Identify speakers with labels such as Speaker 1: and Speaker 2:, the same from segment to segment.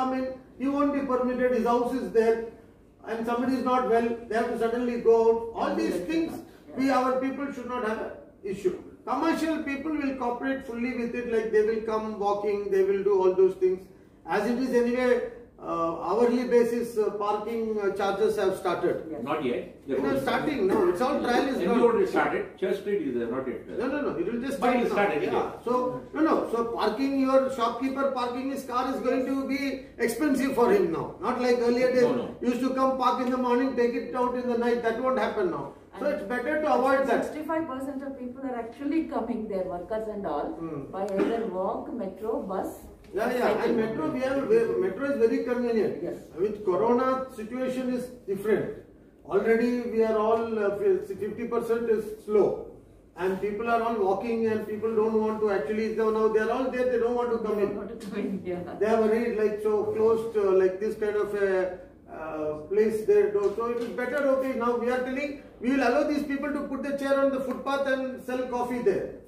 Speaker 1: come in, he won't be permitted, his house is there, and somebody is not well, they have to suddenly go out. All these things, our people should not have an issue. Commercial people will cooperate fully with it, like they will come walking, they will do all those things. As it is anyway, hourly basis parking charges have started.
Speaker 2: Yes. Not yet.
Speaker 1: It is starting, no, it's all trial is not.
Speaker 2: Already started. Church Street is not yet.
Speaker 1: No, it will just
Speaker 2: But it
Speaker 1: start
Speaker 2: started.
Speaker 1: now. Yeah. So, so parking, your shopkeeper parking his car is going to be expensive for him now. Not like earlier days, used to come park in the morning, take it out in the night, that won't happen now. So it's better to avoid that.
Speaker 3: 65% of people are actually coming there, workers and all, by either walk, metro, bus.
Speaker 1: Yeah, and metro, metro is very convenient.
Speaker 3: Yes.
Speaker 1: With Corona situation is different. Already we are all 50% is slow, and people are all walking, and people don't want to actually. Now they are all there. They don't want to come in. They are worried, like so close to like this kind of a place there. So it is better. Okay, now we are telling we will allow these people to put the chair on the footpath and sell coffee there.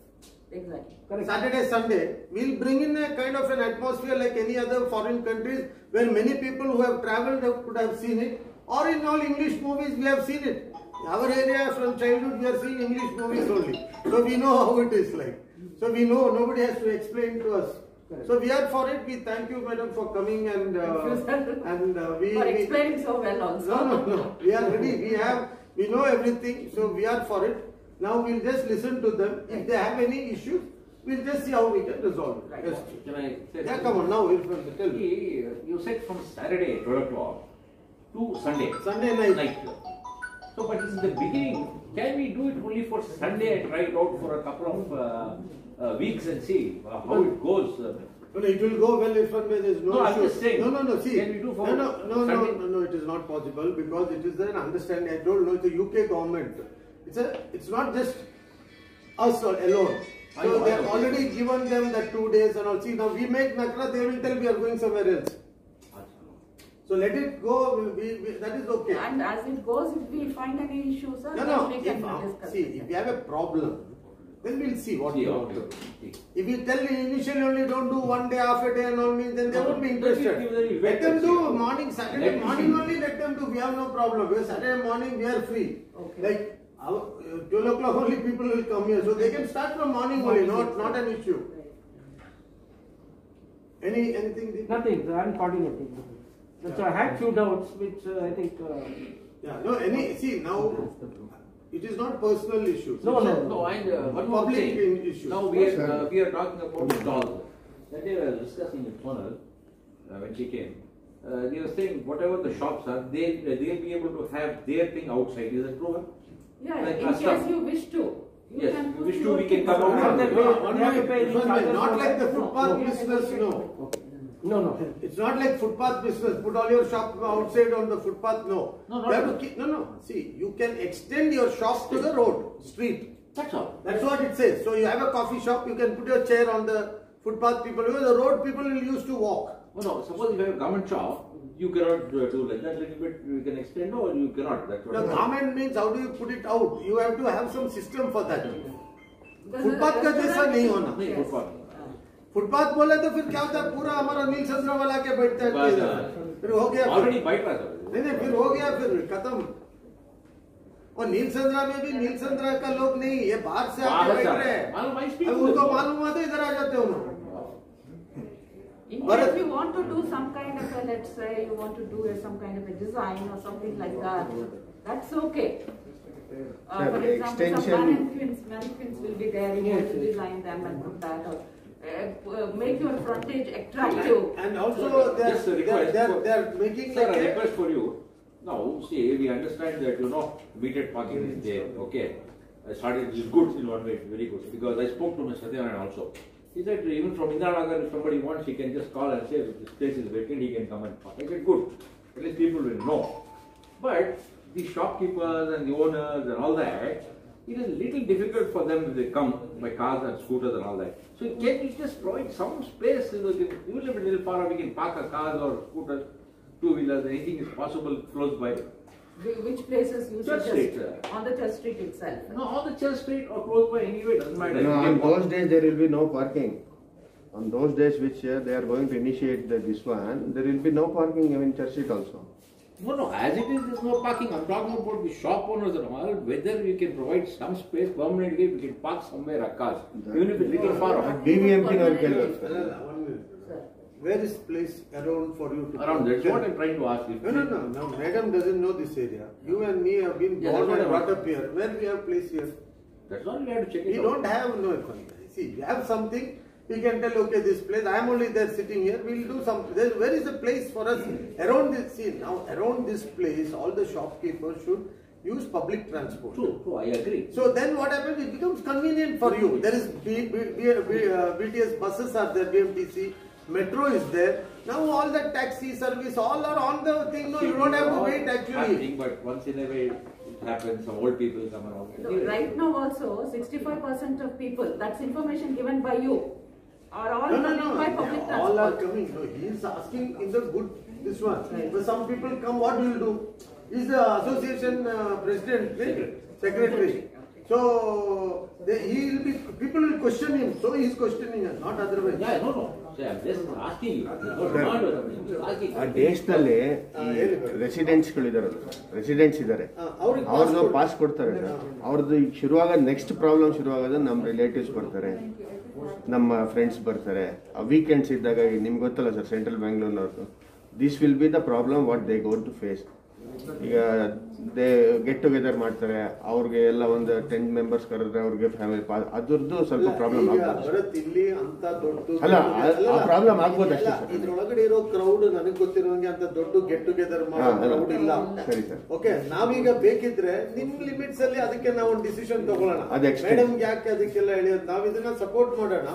Speaker 3: Exactly.
Speaker 1: Correct. Saturday, Sunday, we will bring in a kind of an atmosphere like any other foreign countries where many people who have travelled could have seen it, or in all English movies we have seen it. Our area from childhood we are seeing English movies only, so we know how it is like. So we know, nobody has to explain to us. Correct. So we are for it. We thank you, madam, for coming and
Speaker 3: for explaining so well also.
Speaker 1: No. We are ready. We know everything. So we are for it. Now we'll just listen to them. If they have any issues, we'll just see how we can resolve it.
Speaker 3: Right.
Speaker 1: Yes.
Speaker 2: Can I say
Speaker 1: Yeah, come on. Now tell me.
Speaker 2: You said from Saturday 12 o'clock to Sunday.
Speaker 1: Sunday night.
Speaker 2: So, but in the beginning, can we do it only for Sunday and try it out for a couple of weeks and see how it goes?
Speaker 1: No, it will go well if there is no
Speaker 2: I'm
Speaker 1: issue.
Speaker 2: just saying.
Speaker 1: No. See,
Speaker 2: can we do for
Speaker 1: no. It is not possible because it is an understanding. I don't know. It's the UK government. It's not just us alone. So they have already given them that 2 days and all. See, now we make Nakra, they will tell we are going somewhere else. So let it go. That is okay.
Speaker 3: And as it goes, if we find any issues, then we can discuss.
Speaker 1: See, if we have a problem, then we'll see what we want to do. If you tell me initially only don't do 1 day, half a day and all means, then they won't be interested. Let them do morning, Saturday morning only let them do. We have no problem. Because Saturday morning we are free.
Speaker 3: Okay.
Speaker 1: Like 12 o'clock only people will come here. So they can start from morning only, not an issue. Anything?
Speaker 4: Nothing, I'm coordinating. So I had few doubts which I think...
Speaker 1: see now, it is not personal issues.
Speaker 2: No, and one more
Speaker 1: public
Speaker 2: thing.
Speaker 1: issue.
Speaker 2: Now we are talking about stalls. That day I was discussing with Sonal when she came. They were saying whatever the shops are, they'll be able to have their thing outside. Is that true?
Speaker 3: Yeah,
Speaker 2: like
Speaker 3: in case you wish to.
Speaker 2: Yes, if you wish to, we can come out.
Speaker 1: Not like the footpath business, no.
Speaker 4: No.
Speaker 1: It's not like footpath business. Put all your shop outside on the footpath. No. No. See, you can extend your shop to the road, street.
Speaker 2: That's all.
Speaker 1: That's what it says. So you have a coffee shop. You can put your chair on the footpath. Because the road people will used to walk.
Speaker 2: No. Suppose if you have a government shop, you cannot do like that. Little bit you can extend, or you cannot. That's what.
Speaker 1: The government means how do you put it out? You have to have some system for that. Footpath का जैसा नहीं होना. Footpath बोले तो फिर क्या होता है, पूरा हमारा नील चंद्र वाला के बैठता है, फिर हो गया.
Speaker 2: ऑलरेडी बैठ रहा था.
Speaker 1: नहीं फिर हो गया, फिर खत्म. और नील चंद्रा में भी नील चंद्रा का लोग नहीं, ये बाहर से आके बैठ रहे हैं. उनको मालूम हुआ तो इधर आ जाते हैं.
Speaker 3: But if you want to do some kind of a, let's say you want to do some kind of a design or something like that, that's okay. For example, some mannequins will be there, you want to design them and put that, or make your frontage attractive.
Speaker 1: And also they are making
Speaker 2: Sir, a request for you. Now, see, we understand that, immediate parking is there, okay. I started, it's good in one way, very good, because I spoke to Mr. Satyanarayan also. He said, even from Indiranagar, if somebody wants, he can just call and say, if this place is vacant, he can come and park. I said, good. At least people will know. But the shopkeepers and the owners and all that, it is a little difficult for them if they come by cars and scooters and all that. So can you just provide some space, even if it's a little far, we can park our cars or scooters, two-wheelers, anything is possible close by.
Speaker 3: Which places you
Speaker 2: Church
Speaker 3: suggest?
Speaker 2: Street.
Speaker 3: On the Church Street itself?
Speaker 2: No, on the Church Street or close by anyway, doesn't matter.
Speaker 5: No, on those days there will be no parking. On those days which they are going to initiate this one, there will be no parking in Church Street also.
Speaker 2: No, as it is, there's no parking. I'm talking about the shop owners and all, whether we can provide some space permanently, we can park somewhere a car, even if it's little far off.
Speaker 5: BVMP now can
Speaker 1: One minute. Where is place around for you to
Speaker 2: Around, that's what I'm trying to ask you.
Speaker 1: No, madam doesn't know this area. You and me have been
Speaker 2: Yeah,
Speaker 1: born
Speaker 2: that's
Speaker 1: and
Speaker 2: what I
Speaker 1: brought up here. Where we have place here?
Speaker 2: That's all we have to check
Speaker 1: We
Speaker 2: it out.
Speaker 1: don't have no. See, we have something. We can tell, okay, this place. I am only there sitting here. We'll do some. Where is the place for us around this? See, now around this place, all the shopkeepers should use public transport.
Speaker 2: True, I agree.
Speaker 1: So then what happens? It becomes convenient for you. There is BTS buses are there, BMTC, metro is there. Now all the taxi service, all are on the thing. No, you don't have to wait actually.
Speaker 2: But once in a way, it happens. Some old people come around.
Speaker 3: So right now also, 65% of people, that's information given by you, are all coming by public transport.
Speaker 1: All are coming. No, he is asking in the good this one.
Speaker 3: Right.
Speaker 1: But some people come, what will do? He is the association president, secretary. So he will be. People will question him. So he is questioning us, not otherwise.
Speaker 2: Yeah, no. See, I'm just asking you. There's no demand or something. I'm just asking.
Speaker 5: ಆ ದೇಶದಲ್ಲಿ residents ಇದ್ದಾರೆ ಅವ್ರದ್ದು pass ಕೊಡ್ತಾರೆ sir. ಅವ್ರದ್ದು ಈಗ ಶುರುವಾಗ next problem ಶುರುವಾಗೋದು ನಮ್ಮ relatives ಬರ್ತಾರೆ, ನಮ್ಮ ಫ್ರೆಂಡ್ಸ್ ಬರ್ತಾರೆ. ಆ ವೀಕೆಂಡ್ಸ್ ಇದ್ದಾಗ ನಿಮ್ಗೆ ಗೊತ್ತಲ್ಲ ಸರ್, ಸೆಂಟ್ರಲ್ ಬ್ಯಾಂಗ್ಳೂರ್ನವ್ರದ್ದು this will be the problem what they go to face. ಈಗ ದೇ ಗೆಟ್ ಟುಗೆದರ್ ಮಾಡ್ತಾರೆ, ಅವ್ರಿಗೆ ಎಲ್ಲ ಒಂದು 10 ಮೆಂಬರ್ಸ್ ಕರೆದ್ರೆ ಅವ್ರಿಗೆ ಫ್ಯಾಮಿಲಿ ಅದ್ರದ್ದು ಸ್ವಲ್ಪ ಪ್ರಾಬ್ಲಮ್ ಆಗ್ಬೋದು.
Speaker 1: ಇಲ್ಲಿ ಅಂತ ದೊಡ್ಡ
Speaker 5: ಅಲ್ಲ ಆ ಪ್ರಾಬ್ಲಮ್ ಆಗ್ಬೋದು ಅಷ್ಟೇ ಸರ್.
Speaker 1: ಇದ್ರೊಳಗಡೆ ಇರೋ ಕ್ರೌಡ್ ನನಗೆ ಗೊತ್ತಿರೋಂಗೆ ಅಂತ ದೊಡ್ಡ ಗೆಟ್ ಟುಗೆದರ್ ಮಾಡೋ ಕ್ರೌಡ್ ಇಲ್ಲ.
Speaker 5: ಸರಿ ಸರ್.
Speaker 1: ಓಕೆ, ನಾವೀಗ ಬೇಕಿದ್ರೆ ನಿಮ್ ಲಿಮಿಟ್ಸ್ ಅಲ್ಲಿ ಅದಕ್ಕೆ ನಾವು ಒಂದು ಡಿಸಿಷನ್ ತಗೊಳ್ಳೋಣ. ಮೇಡಮ್ ಯಾಕೆ ಅದಕ್ಕೆಲ್ಲ ಹೇಳಿಯೋದು, ನಾವು ಇದನ್ನ ಸಪೋರ್ಟ್ ಮಾಡೋಣ.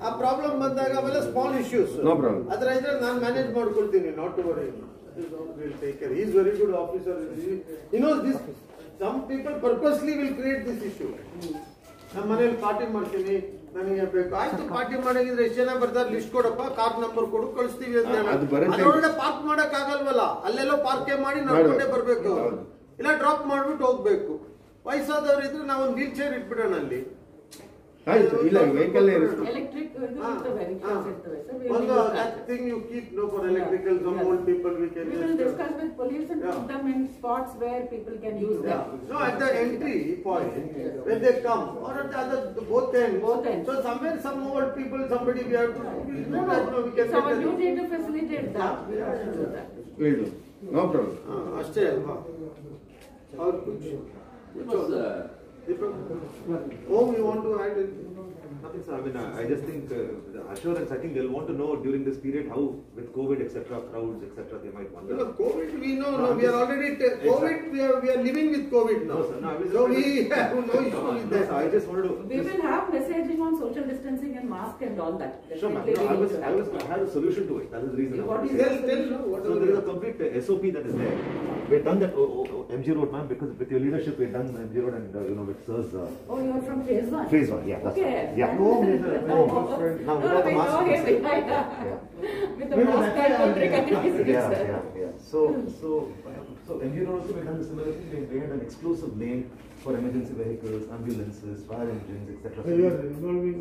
Speaker 1: ಆ ಪ್ರಾಬ್ಲಮ್ ಬಂದಾಗ ಅವೆಲ್ಲ ಸ್ಮಾಲ್ ಇಶ್ಯೂಸ್,
Speaker 5: ನೋ ಪ್ರಾಬ್ಲಮ್.
Speaker 1: ಅದ್ರ ಇದ್ರೆ ನಾನು ಮ್ಯಾನೇಜ್ ಮಾಡ್ಕೊಳ್ತೀನಿ, not to worry. Will take care. He is very good officer. He knows this. Some people purposely will create this issue. ನಮ್ಮ ಮನೇಲಿ ಪಾರ್ಟಿ ಮಾಡ್ತೀನಿ, ನನಗೆ ಬೇಕು, ಆಯ್ತು ಪಾರ್ಟಿ ಮಾಡಂಗಿದ್ರೆ ಎಷ್ಟು ಜನ ಬರ್ತಾರೆ ಲಿಸ್ಟ್ ಕೊಡಪ್ಪ, ಕಾರ್ ನಂಬರ್ ಕೊಡು, ಕಳಿಸ್ತೀವಿ ಅಂತ. ಅದರೊಳಗಡೆ ಪಾರ್ಕ್ ಮಾಡಕ್ ಆಗಲ್ವಲ್ಲ, ಅಲ್ಲೆಲ್ಲೋ ಪಾರ್ಕೆ ಮಾಡಿ ನಡ್ಕೊಂಡೇ ಬರ್ಬೇಕು, ಇಲ್ಲ ಡ್ರಾಪ್ ಮಾಡ್ಬಿಟ್ಟು ಹೋಗ್ಬೇಕು. ವಯಸ್ಸಾದವ್ರು ಇದ್ರೆ ನಾವು ಒಂದು ವೀಲ್ ಚೇರ್ ಇಟ್ಬಿಡೋಣ ಅಲ್ಲಿ.
Speaker 5: ಇಲ್ಲ ವೆಹಿಕಲ್
Speaker 3: Electric vehicles ಇರ್ತವೆ sir.
Speaker 1: That thing you keep for electrical, some old people we can
Speaker 3: We will discuss with police and put them in spots where people can use them.
Speaker 1: No, at the entry point, when they come, or at the other, both ends.
Speaker 3: Both ends.
Speaker 1: So somewhere some old people, somebody we have to, we can
Speaker 3: It's our duty to facilitate that. We have to do that.
Speaker 5: will do. No problem.
Speaker 1: ಅಷ್ಟೇ ಅಲ್ವಾ? ಅವ್ರು Home you want to add
Speaker 6: nothing, sir. I mean, I just think the assurance. I think they'll want to know during this period how, with COVID, etc., crowds, etc., they might wonder.
Speaker 1: No, COVID, we know. No, we are already COVID. We are living with COVID now.
Speaker 6: No, sir. No,
Speaker 1: so we have no issue with that.
Speaker 6: I just wanted to.
Speaker 3: We will have messaging on social distancing and mask and all that.
Speaker 6: Sure, ma'am. No, I had a solution to it. That is the reason.
Speaker 3: What is
Speaker 6: So there is a complete SOP that is there. We've done that MG Road, ma'am, because with your leadership, we've done MG Road and with sirs.
Speaker 3: Oh, you are from phase 1.
Speaker 6: Phase 1, yeah. That's
Speaker 3: okay.
Speaker 6: right. Yeah.
Speaker 3: Now without the mask. With the mask, I don't recognize it, sir.
Speaker 6: Yeah. So MG Road also we've done the similar thing. We made an exclusive lane for emergency vehicles, ambulances, fire engines, etc.
Speaker 1: We are involving.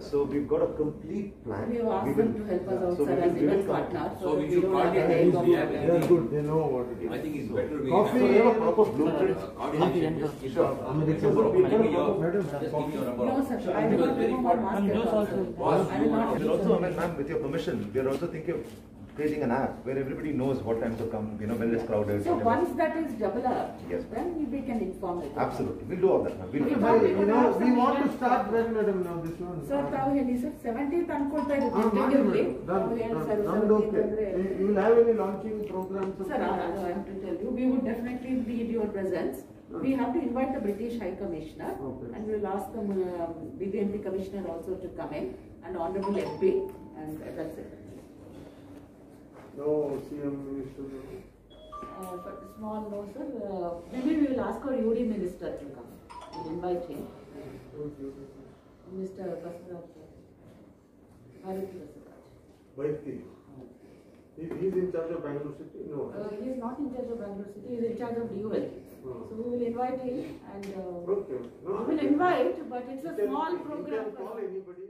Speaker 6: So we've got a complete plan.
Speaker 3: We have asked them to help us out,
Speaker 6: so
Speaker 3: sir, as
Speaker 6: we will
Speaker 3: event partner.
Speaker 2: So we should
Speaker 3: don't have
Speaker 2: coordinate
Speaker 3: a
Speaker 2: who's
Speaker 3: headache
Speaker 2: we
Speaker 3: of
Speaker 2: have.
Speaker 1: They are good. They know what it is.
Speaker 2: I think it's better we
Speaker 1: Coffee.
Speaker 6: So we have a proper blueprint.
Speaker 2: coordination. Just give your number. Just give me your number.
Speaker 3: No, sir. I will not remove my mask at all, sir. I will not.
Speaker 6: And also, I mean, ma'am, with your permission, we are also thinking of creating an app where everybody knows what time to come, when it's crowded.
Speaker 3: So once that is developed,
Speaker 6: Yes.
Speaker 3: then we can inform it.
Speaker 6: Absolutely. We'll do all that, ma'am. We'll do
Speaker 1: We want to start when, madam, now this one.
Speaker 3: Sir, ತಾವು ಹೇಳಿ sir 17th ಅನ್ಕೊಳ್ತಾ ಇದ್ದೀವಿ tentatively. ತಾವು ಹೇಳಿ sir 17th ಅಂದ್ರೆ
Speaker 1: You will have any launching programs?
Speaker 3: Sir, I have to tell you, we would definitely need your presence. We have to invite the British High Commissioner, and we will ask the BBMP Commissioner also to come in, and Honorable MP, and that's it.
Speaker 1: No, CM Minister.
Speaker 3: But small no, sir. Maybe we will ask our UD Minister to come. We will invite him. Mr. Basuraj. Bharati Basuraj.
Speaker 1: Bharati. He is in charge of Bangalore City? No.
Speaker 3: He is not in charge of Bangalore City, he is in charge of DUL. So we will invite him and
Speaker 1: Okay. No,
Speaker 3: we will invite, but it's a small
Speaker 1: You
Speaker 3: program.
Speaker 1: can call anybody.